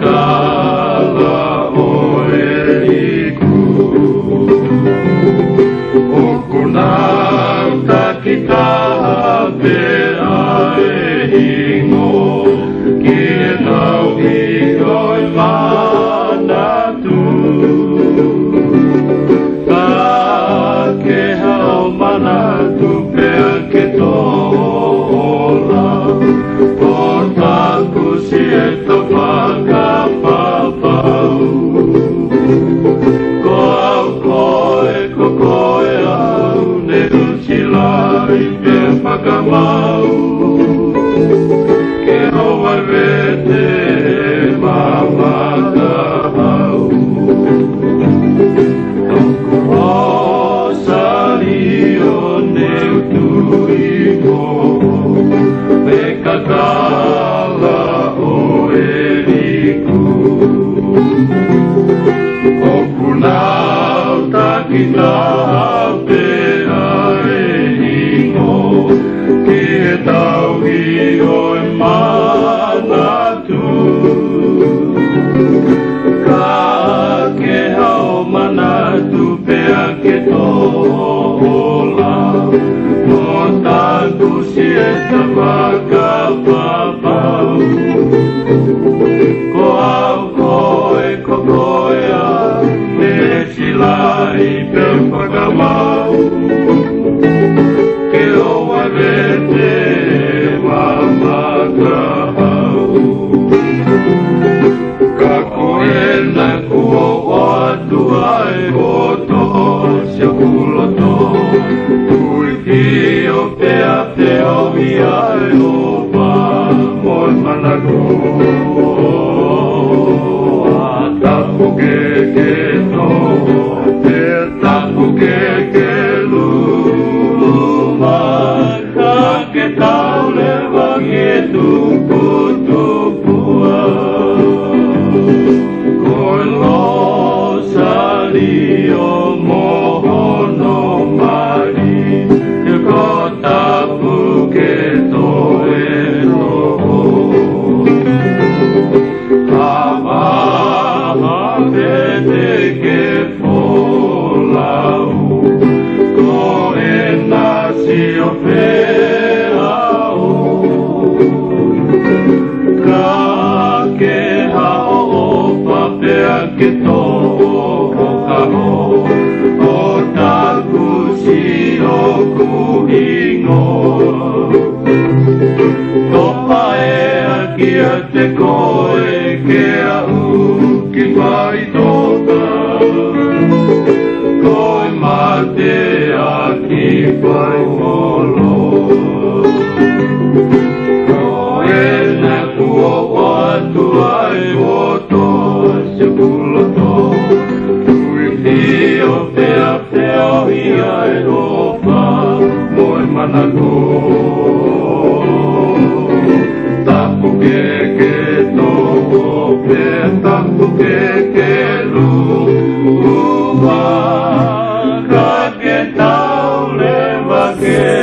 kala o eliku. Ukunau takita te ae hingo, kia tau higoi manatu. Ka ke hao manatu pea ke tola, o taku si e to whakapapau. Ko au koe, ko koe au, ne uchi lai pe whakamau. Ke hoa vete mamakahau. Toku o sali o ne utuiko, me kakala o eliku. O punau takita pe ae hingo, ki e tau higoi manatu. Ka ke hao manatu pea ke tola, o taku si e ta whakapapau. Ko au koe, ko koe au, ne silai pe whakamau. Ke oa vete mamakahau. Ka koe na kua watu ai koto se kuloto. Tui pio pea peo i ai opa moi manako. Tapu ke to, te tapu ke luma. Ka ke tau le wangi tupu tupua. Koe lo sali o mohono mari, e ko tapu ke to e noho. Vete ke folau, ko e nasi o peau. Ka ke hao o papea ke toho kaho, o taku si o kuhingo. Topa e aki a te koe ke au ki pai toka. Koe mate aki pai molo. Koe na kua watu ai oto se kuloto. Tui pio pea peo i ai opa moi manako. Tapu ke to pe tapu ke lu.